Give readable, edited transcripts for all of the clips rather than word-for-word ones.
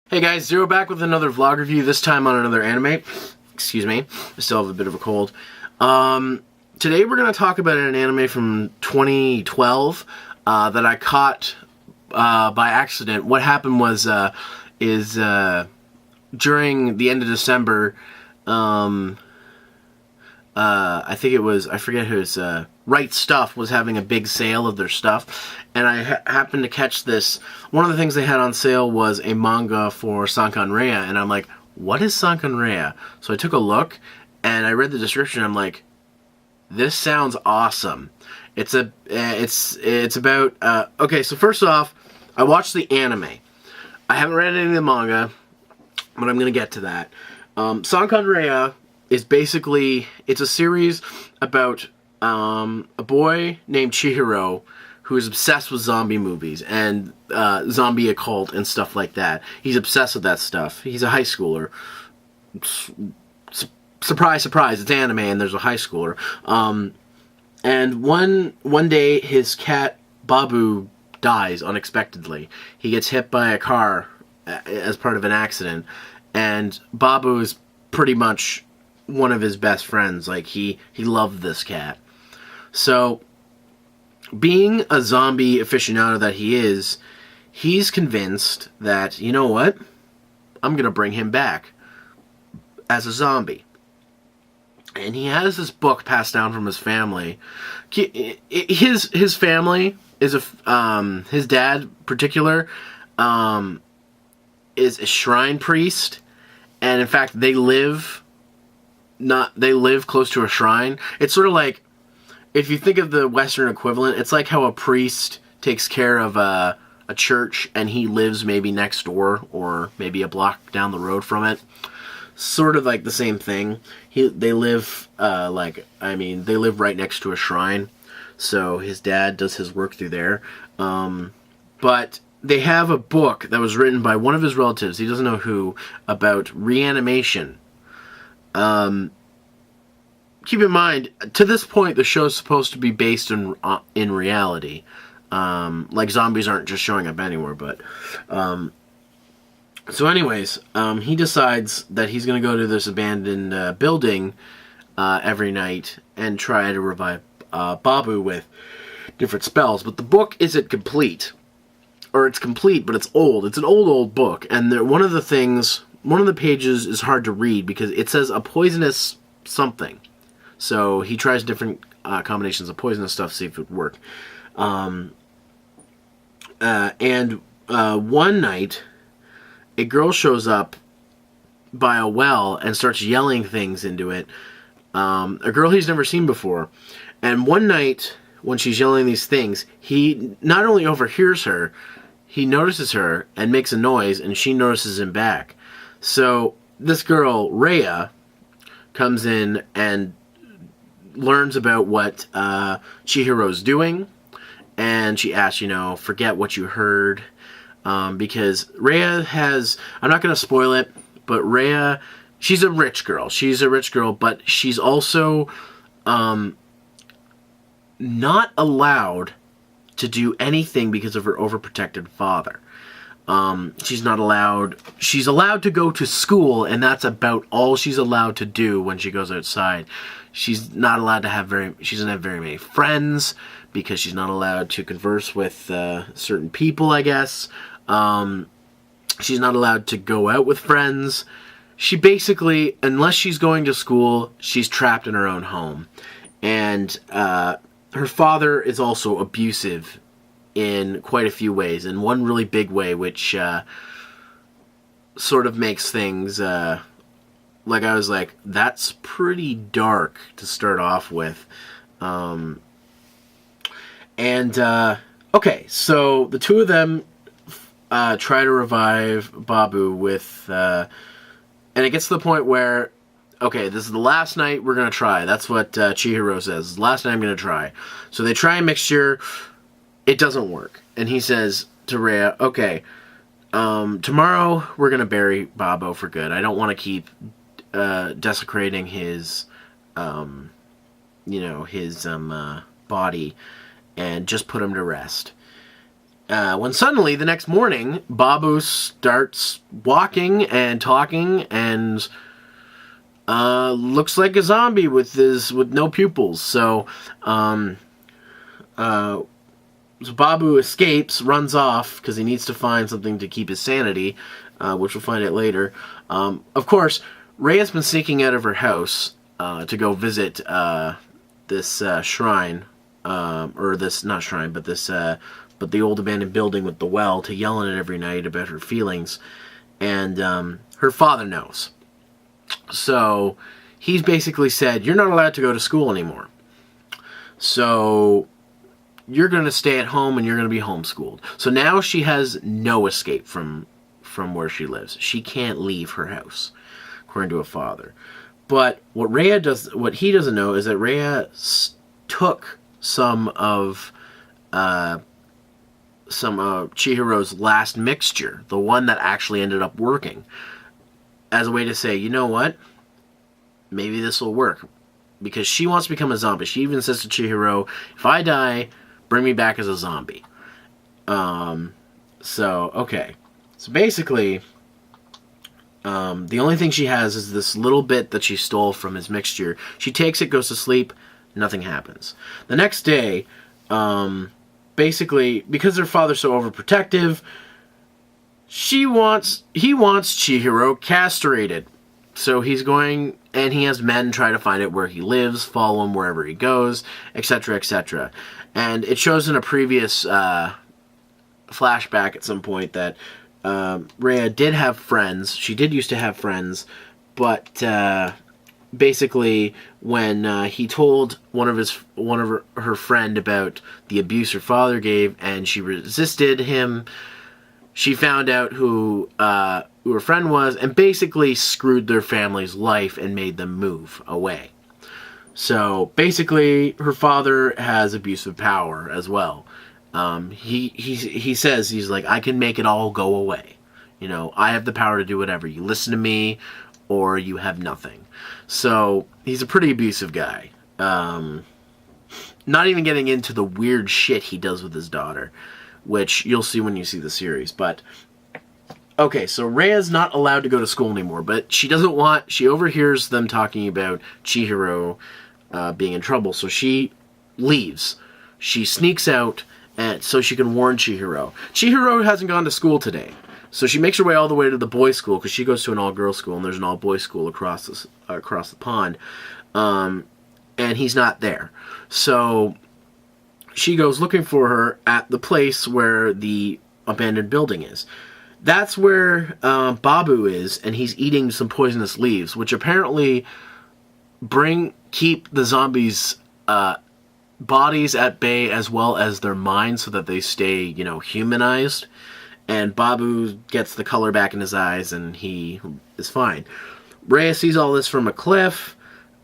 Hey guys, Zero back with another vlog review, this time on another anime. Excuse me, I still have a bit of a cold. Today we're going to talk about an anime from 2012 that I caught by accident. What happened was, during the end of December, I think it was, I forget who's, Right Stuff was having a big sale of their stuff, and I happened to catch this. One of the things they had on sale was a manga for Sankarea, and I'm like, what is Sankarea? So I took a look, and I read the description, and I'm like, this sounds awesome. It's about, okay, so first off, I watched the anime. I haven't read any of the manga, but I'm going to get to that. Sankarea is basically, it's a series about a boy named Chihiro who is obsessed with zombie movies and zombie occult and stuff like that. He's obsessed with that stuff. He's a high schooler. Surprise, surprise, it's anime and there's a high schooler. And one day his cat Babu dies unexpectedly. He gets hit by a car as part of an accident, and Babu is pretty much one of his best friends. Like, he loved this cat. So, being a zombie aficionado that he is, he's convinced that, you know what, I'm gonna bring him back as a zombie. And he has this book passed down from his family. His family is his dad in particular is a shrine priest, and in fact they live close to a shrine. It's sort of like, if you think of the Western equivalent, it's like how a priest takes care of a church and he lives maybe next door or maybe a block down the road from it. Sort of like the same thing. They live right next to a shrine. So his dad does his work through there. But they have a book that was written by one of his relatives, he doesn't know who, about reanimation. Keep in mind, to this point, the show's supposed to be based in reality. Like, zombies aren't just showing up anywhere, but... So anyways, he decides that he's going to go to this abandoned building every night and try to revive Babu with different spells. But the book isn't complete. Or it's complete, but it's old. It's an old book. And one of the pages is hard to read because it says a poisonous something. So he tries different combinations of poisonous stuff to see if it would work. And one night, a girl shows up by a well and starts yelling things into it. A girl he's never seen before. And one night, when she's yelling these things, he not only overhears her, he notices her and makes a noise, and she notices him back. So this girl, Rhea, comes in and learns about what Chihiro's doing, and she asks, forget what you heard, because Rhea has, I'm not going to spoil it, but Rhea, she's a rich girl, but she's also not allowed to do anything because of her overprotected father. She's allowed to go to school, and that's about all she's allowed to do when she goes outside. She's not allowed to she doesn't have very many friends, because she's not allowed to converse with certain people, I guess. She's not allowed to go out with friends. She basically, unless she's going to school, she's trapped in her own home. And her father is also abusive in quite a few ways, and one really big way, which sort of makes things like, I was like, that's pretty dark to start off with. Okay, so the two of them try to revive Babu with, and it gets to the point where, okay, this is the last night we're going to try. That's what Chihiro says. The last night I'm going to try. So they try a mixture. It doesn't work. And he says to Rhea, okay, tomorrow we're going to bury Babu for good. I don't want to keep desecrating his, his body, and just put him to rest. when suddenly, the next morning, Babu starts walking and talking and looks like a zombie with no pupils. So Babu escapes, runs off, because he needs to find something to keep his sanity, which we'll find out later. Of course, Rhea's been sneaking out of her house to go visit this shrine, or this, not shrine, but this, but the old abandoned building with the well, to yell in it every night about her feelings. And her father knows. So he's basically said, you're not allowed to go to school anymore. So you're going to stay at home and you're going to be homeschooled. So now she has no escape from where she lives. She can't leave her house, according to her father. But what he doesn't know is that Rhea took some of Chihiro's last mixture, the one that actually ended up working, as a way to say, you know what? Maybe this will work. Because she wants to become a zombie. She even says to Chihiro, if I die, bring me back as a zombie. Okay. So basically, the only thing she has is this little bit that she stole from his mixture. She takes it, goes to sleep, nothing happens. The next day, basically, because her father's so overprotective, he wants Chihiro castrated. So he's going, and he has men try to find out where he lives, follow him wherever he goes, etc., etc. And it shows in a previous flashback at some point that Rhea did have friends. She did used to have friends, but basically, when he told one of her friend about the abuse her father gave, and she resisted him, she found out who her friend was, and basically screwed their family's life and made them move away. So basically, her father has abusive power as well. He says, he's like, I can make it all go away. You know, I have the power to do whatever. You listen to me, or you have nothing. So he's a pretty abusive guy. Not even getting into the weird shit he does with his daughter, which you'll see when you see the series. But okay, so Rhea's not allowed to go to school anymore, but she overhears them talking about Chihiro being in trouble, so she leaves. She sneaks out so she can warn Chihiro. Chihiro hasn't gone to school today, so she makes her way all the way to the boys' school, because she goes to an all-girls school, and there's an all-boys school across the pond, and he's not there. So she goes looking for her at the place where the abandoned building is. That's where Babu is, and he's eating some poisonous leaves, which apparently keep the zombies' bodies at bay as well as their minds, so that they stay, humanized. And Babu gets the color back in his eyes, and he is fine. Rhea sees all this from a cliff,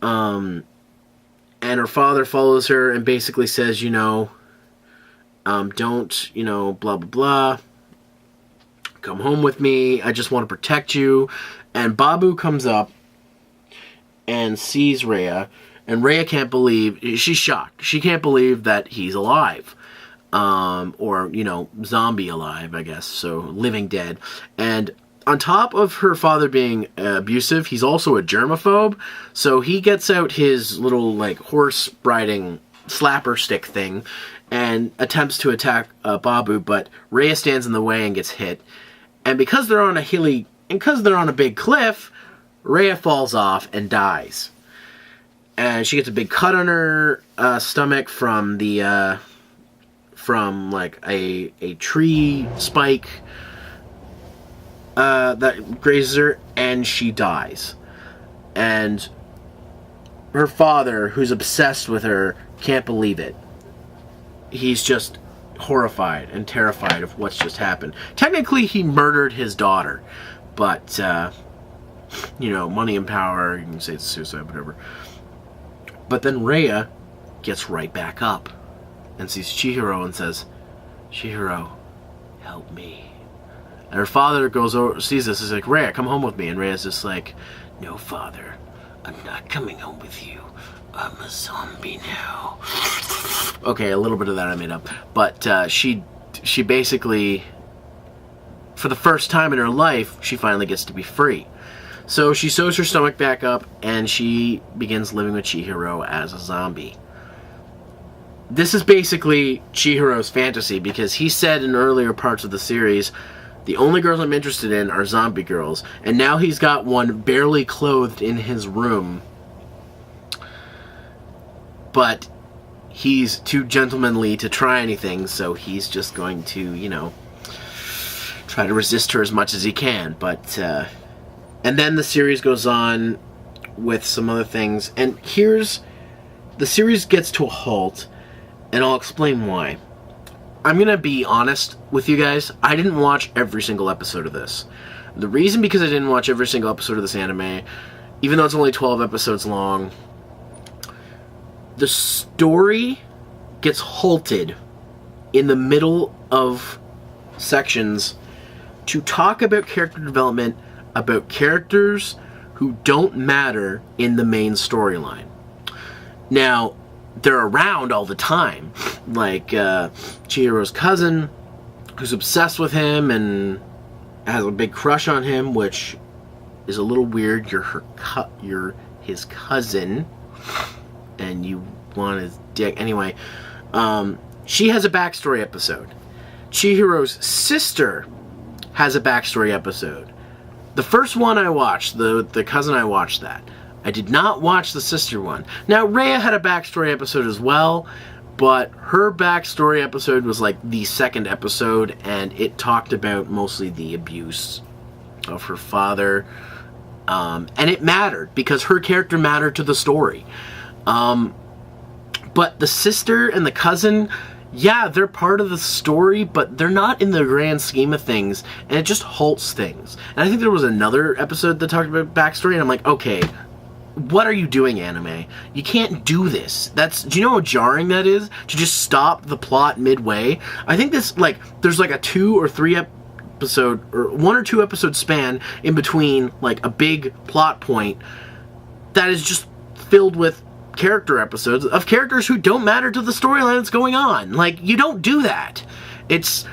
and her father follows her and basically says, don't, blah, blah, blah. Come home with me. I just want to protect you. And Babu comes up and sees Rhea, and Rhea can't believe, she's shocked. She can't believe that he's alive. Or, zombie alive, I guess. So, living dead. And on top of her father being abusive, he's also a germaphobe. So he gets out his little, horse riding slapper stick thing and attempts to attack Babu, but Rhea stands in the way and gets hit. And because they're on a big cliff, Rhea falls off and dies. And she gets a big cut on her stomach from a tree spike that grazes her, and she dies. And her father, who's obsessed with her, can't believe it. He's just horrified and terrified of what's just happened. Technically, he murdered his daughter, but, money and power, you can say it's suicide, whatever. But then Rhea gets right back up and sees Chihiro and says, Chihiro, help me. And her father goes over, sees this, is like, Rhea, come home with me. And Rhea's just like, no, father, I'm not coming home with you. I'm a zombie now. Okay, a little bit of that I made up. But she she basically, for the first time in her life, she finally gets to be free. So she sews her stomach back up, and she begins living with Chihiro as a zombie. This is basically Chihiro's fantasy, because he said in earlier parts of the series, the only girls I'm interested in are zombie girls. And now he's got one barely clothed in his room. But he's too gentlemanly to try anything, so he's just going to, you know, try to resist her as much as he can. But, and then the series goes on with some other things. And the series gets to a halt, and I'll explain why. I'm going to be honest with you guys. I didn't watch every single episode of this. The reason because I didn't watch every single episode of this anime, even though it's only 12 episodes long, the story gets halted in the middle of sections to talk about character development, about characters who don't matter in the main storyline. Now, they're around all the time, like Chihiro's cousin, who's obsessed with him and has a big crush on him, which is a little weird. You're his cousin, and you want his dick. Anyway, she has a backstory episode. Chihiro's sister has a backstory episode. The first one I watched, the cousin, I watched that. I did not watch the sister one. Now, Rhea had a backstory episode as well, but her backstory episode was like the second episode, and it talked about mostly the abuse of her father. And it mattered, because her character mattered to the story. But the sister and the cousin, yeah, they're part of the story, but they're not in the grand scheme of things, and it just halts things. And I think there was another episode that talked about backstory, and I'm like, okay, what are you doing, anime? You can't do this. Do you know how jarring that is? To just stop the plot midway? I think this, like, there's like a 2 or 3 episode, or 1 or 2 episode span in between, like, a big plot point that is just filled with character episodes of characters who don't matter to the storyline that's going on. Like, you don't do that. It's...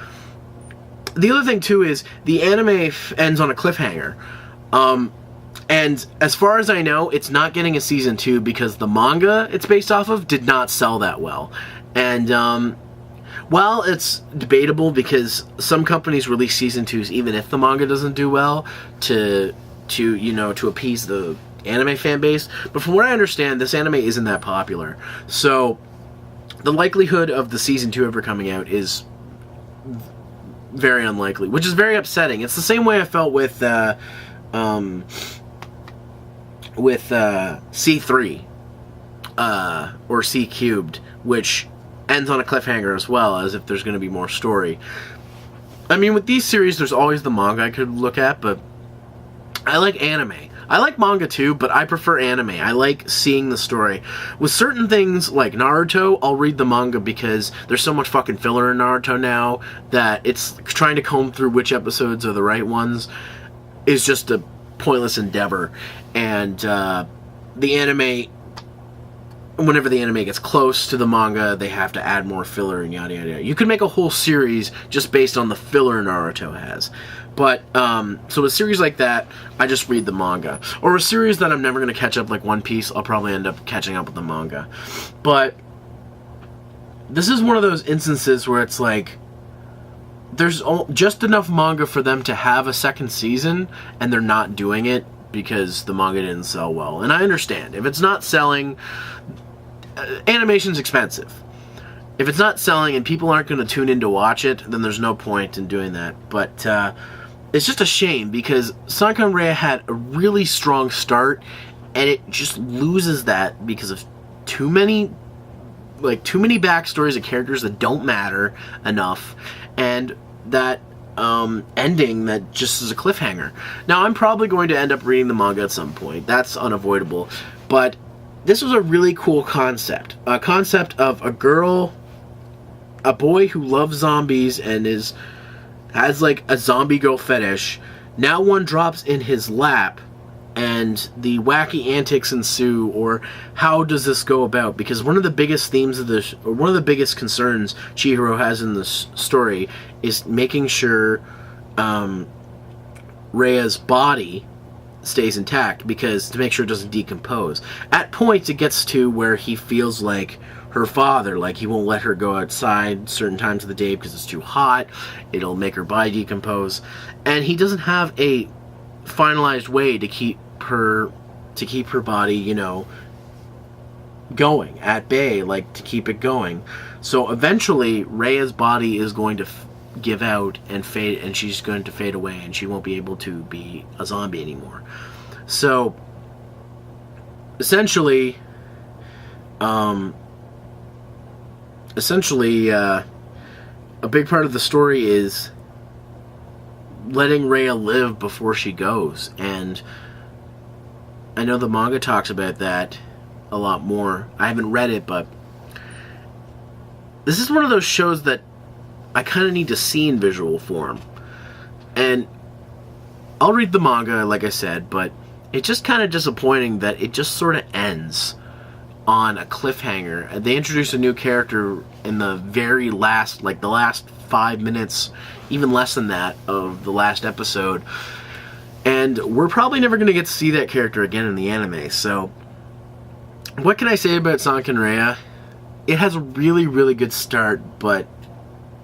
The other thing, too, is the anime ends on a cliffhanger. And as far as I know, it's not getting a season 2 because the manga it's based off of did not sell that well. And, while it's debatable because some companies release season 2s even if the manga doesn't do well to appease the anime fan base, but from what I understand, this anime isn't that popular. So, the likelihood of the season 2 ever coming out is very unlikely, which is very upsetting. It's the same way I felt with C3 or C cubed, which ends on a cliffhanger as well, as if there's going to be more story. I mean, with these series, there's always the manga I could look at, but I like anime. I like manga too, but I prefer anime. I like seeing the story. With certain things like Naruto, I'll read the manga because there's so much fucking filler in Naruto now that it's trying to comb through which episodes are the right ones is just a pointless endeavor. And the anime, whenever the anime gets close to the manga, they have to add more filler and yada yada yada. You could make a whole series just based on the filler Naruto has. But, so a series like that, I just read the manga. Or a series that I'm never going to catch up, like One Piece, I'll probably end up catching up with the manga. But this is one of those instances where it's like, there's just enough manga for them to have a second season, and they're not doing it because the manga didn't sell well. And I understand. If it's not selling, animation's expensive. If it's not selling and people aren't going to tune in to watch it, then there's no point in doing that. But it's just a shame because Sankarea had a really strong start, and it just loses that because of too many backstories of characters that don't matter enough, and that ending that just is a cliffhanger. Now, I'm probably going to end up reading the manga at some point. That's unavoidable. But this was a really cool concept. A concept of a boy who loves zombies and has like a zombie girl fetish. Now one drops in his lap and the wacky antics ensue, or how does this go about? Because one of the biggest themes of this, or one of the biggest concerns Chihiro has in this story, is making sure Rhea's body stays intact, because to make sure it doesn't decompose. At points, it gets to where he feels like her father, like he won't let her go outside certain times of the day because it's too hot. It'll make her body decompose, and he doesn't have a finalized way to keep her body, you know, going at bay, like to keep it going. So eventually, Rhea's body is going to give out and fade, and she's going to fade away, and she won't be able to be a zombie anymore. So essentially, a big part of the story is letting Rhea live before she goes, and I know the manga talks about that a lot more. I haven't read it, but this is one of those shows that I kind of need to see in visual form. And I'll read the manga, like I said, but it's just kind of disappointing that it just sort of ends on a cliffhanger. They introduce a new character in the very last, like the last 5 minutes, even less than that, of the last episode. And we're probably never going to get to see that character again in the anime. So, what can I say about Sankarea? It has a really, really good start, but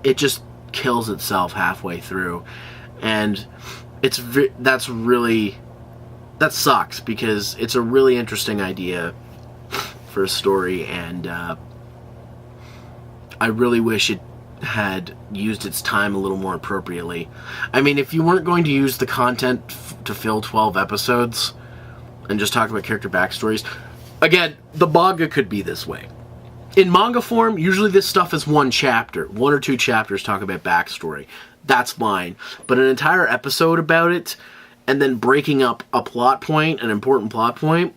it just kills itself halfway through. And that sucks, because it's a really interesting idea for a story, and I really wish it had used its time a little more appropriately. I mean, if you weren't going to use the content to fill 12 episodes and just talk about character backstories, again, the manga could be this way. In manga form, usually this stuff is one chapter. 1 or 2 chapters talk about backstory. That's fine. But an entire episode about it, and then breaking up a plot point, an important plot point.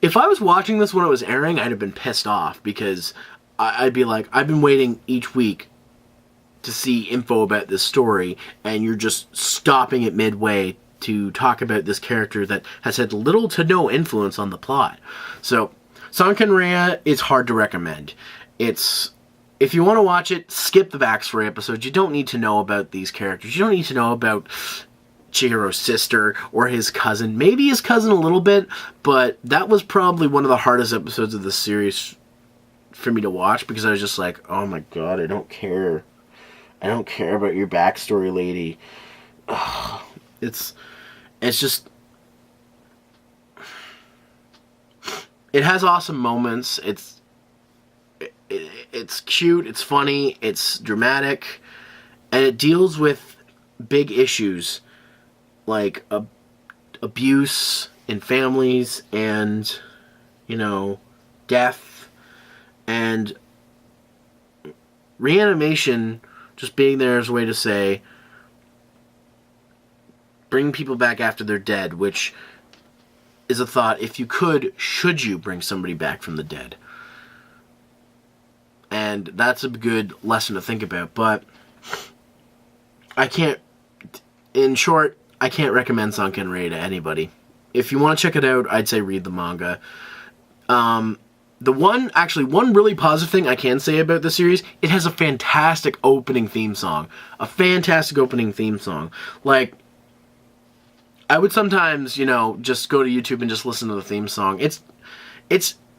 If I was watching this when it was airing, I'd have been pissed off, because I'd be like, I've been waiting each week to see info about this story, and you're just stopping it midway to talk about this character that has had little to no influence on the plot. So, Sankarea is hard to recommend. If you want to watch it, skip the backstory episodes. You don't need to know about these characters. You don't need to know about Chihiro's sister or his cousin. Maybe his cousin a little bit, but that was probably one of the hardest episodes of the series for me to watch, because I was just like, oh my god, I don't care. I don't care about your backstory, lady. Ugh. It's just... It has awesome moments. It's cute, it's funny, it's dramatic, and it deals with big issues like abuse in families, and, you know, death, and reanimation just being there as a way to say, bring people back after they're dead, which is a thought. If you could, should you bring somebody back from the dead? And that's a good lesson to think about, but in short, I can't recommend Sankarea to anybody. If you want to check it out, I'd say read the manga. One really positive thing I can say about the series, it has a fantastic opening theme song. A fantastic opening theme song. Like, I would sometimes, you know, just go to YouTube and just listen to the theme song. It's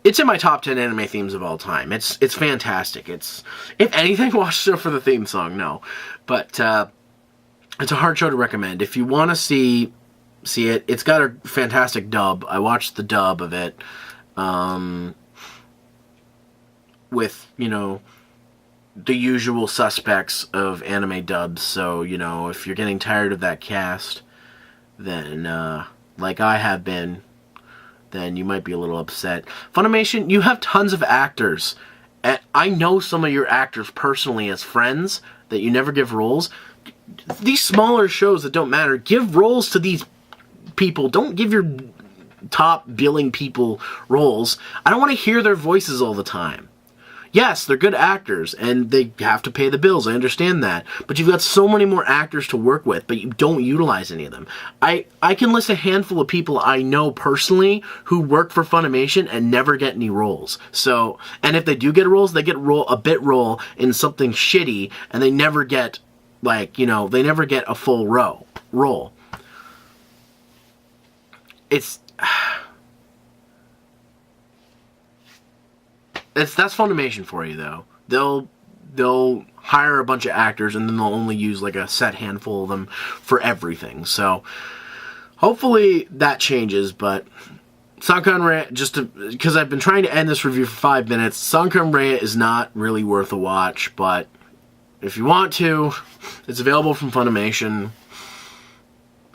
in my top 10 anime themes of all time. It's fantastic. If anything, watch the show for the theme song, no. But it's a hard show to recommend. If you want to see it, it's got a fantastic dub. I watched the dub of it. With, you know, the usual suspects of anime dubs. So, you know, if you're getting tired of that cast, then, like I have been, then you might be a little upset. Funimation, you have tons of actors. And I know some of your actors personally as friends that you never give roles. These smaller shows that don't matter, give roles to these people. Don't give your top billing people roles. I don't want to hear their voices all the time. Yes, they're good actors, and they have to pay the bills. I understand that. But you've got so many more actors to work with, but you don't utilize any of them. I can list a handful of people I know personally who work for Funimation and never get any roles. So, and if they do get roles, they get a bit role in something shitty, and they never get, like, you know, they never get a full role. That's Funimation for you, though. They'll hire a bunch of actors, and then they'll only use like a set handful of them for everything. So hopefully that changes. But Sankarea, because I've been trying to end this review for 5 minutes, Sankarea is not really worth a watch. But if you want to, it's available from Funimation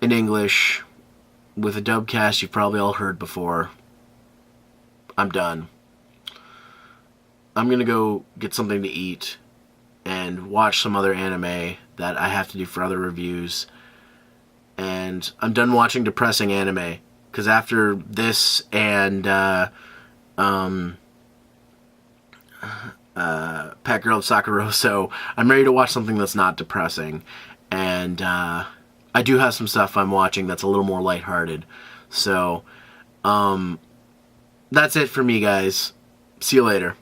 in English with a dub cast you've probably all heard before. I'm done. I'm gonna go get something to eat and watch some other anime that I have to do for other reviews. And I'm done watching depressing anime, because after this and Pet Girl of Sakaroso, I'm ready to watch something that's not depressing. And I do have some stuff I'm watching that's a little more lighthearted. So that's it for me, guys. See you later.